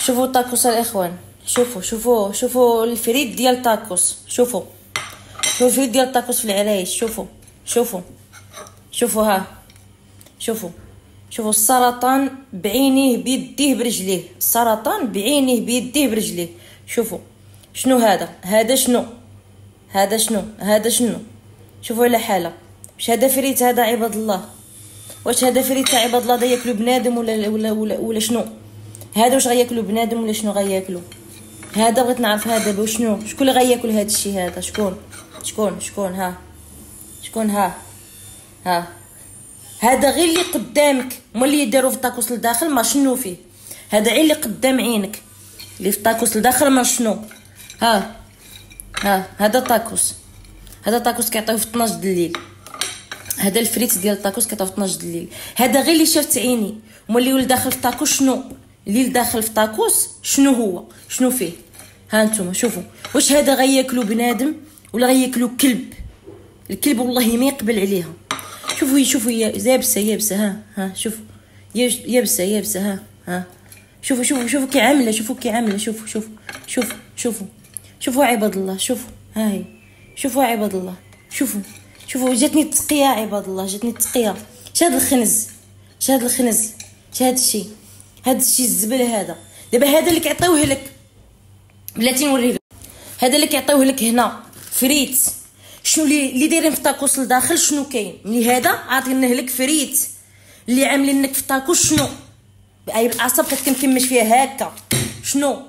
شوفوا الطاكوس الاخوان، شوفوا الفريت ديال الطاكوس. شوفوا الفريت ديال الطاكوس في العرايش. شوفوا ها، شوفوا السرطان بعينيه بيديه برجليه، السرطان بعينيه بيديه برجليه. شوفوا شنو هذا شنو. شوفوا على حاله. واش هذا فريت هذا عباد الله؟ واش هذا فريت عباد الله؟ دا ياكلوا بنادم ولا شنو؟ هذا واش غياكلوا بنادم ولا شنو غياكلوا؟ هذا بغيت نعرف هذا وشنو، شكون اللي غياكل هذا الشيء هذا؟ شكون ها هذا غير اللي قدامك، هما اللي يديروا في الطاكوس لداخل ما شنو فيه. هذا غير اللي قدام عينك اللي في الطاكوس لداخل ما شنو. ها هذا طاكوس كيعطيوه في 12 د الليل. هذا الفريت ديال الطاكوس كيعطيوه في 12 د الليل. هذا غير اللي شافت عيني. هما اللي داخل في الطاكوس شنو؟ اللي داخل في الطاكوس شنو هو؟ شنو فيه؟ ها نتوما شوفوا. واش هذا غياكلوا بنادم ولا غياكلوا كلب؟ الكلب والله ما يقبل عليها. شوفوا يابسه ها شوفوا يابسه ها شوفوا كي عامله. شوفوا عباد الله. شوفوا ها هي. شوفوا عباد الله. شوفوا جاتني التقيه عباد الله، جاتني التقيه. شاد الخنز شاد الشيء الزبل هذا. دابا هذا اللي كيعطيوه لك بلاتي نوريه لك. هذا اللي كيعطيوه لك هنا فريت. شنو اللي دايرين في الطاكوس لداخل؟ شنو كاين ملي هذا عاطينه لك فريت اللي عاملين لك في الطاكوس؟ شنو اي بالعصا بقيت كنكمش فيها هكا. شنو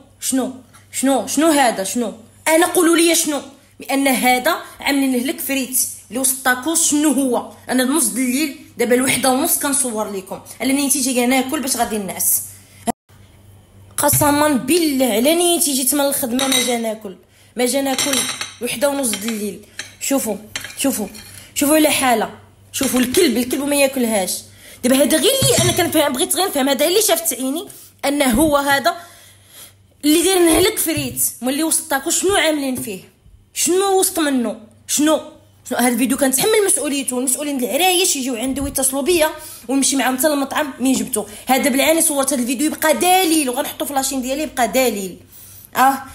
هذا؟ شنو انا قولوا لي شنو؟ بان هذا عاملين لك فريت اللي وسط الطاكوس. شنو هو؟ انا نص الليل دابا 1:30 كنصور لكم على نيتي جايه ناكل باش غادي نعس. قسما بالله على نيتي جيت من الخدمه ما جا ناكل 1:30 د الليل. شوفوا على حاله. شوفوا الكلب ما ياكلهاش. دابا هذا غير اللي انا كنفهم، بغيت غير نفهم. هذا اللي شافت عيني ان هو هذا اللي دايرين لك فريت ملي وسط الطاكوس. شنو عاملين فيه؟ شنو وسط منه؟ شنو هذا الفيديو كنتحمل مسؤوليته. المسؤولين العرايش يجيو عندي ويتصلوا بيا ونمشي معاهم حتى للمطعم من جبتو. هذا بالعاني صورت هذا الفيديو يبقى دليل، وغنحطو في لاشين ديالي يبقى دليل.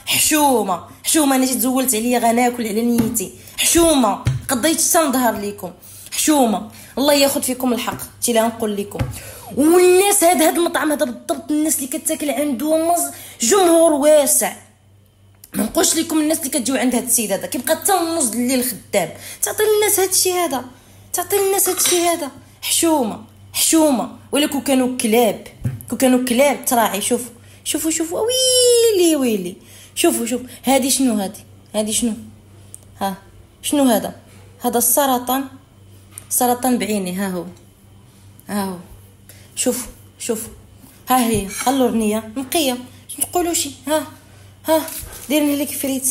حشومه انا جيت زولت عليا غناكل على نيتي. حشومه قضيت حتى نظهر لكم. حشومه الله ياخذ فيكم الحق. تي لا نقول لكم. والناس هذا المطعم هذا بالضبط الناس اللي كتاكل عنده جمهور واسع. ما نقولش لكم الناس اللي كتجيو عند هذا السيد هذا كيبقى حتى النص الليل خدام تعطي للناس هذا الشيء هذا. حشومه ولا كون كانوا كلاب تراعي. شوفوا ويلي. شوفوا هذه شنو؟ هذه شنو؟ شنو هذا السرطان بعيني. ها هو شوفوا ها هي اللورنيه نقيه. تقولوا شي ها دايرين لك فريت.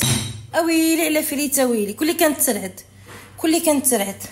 اويلي على فريت، اويلي كلي كانت ترعد.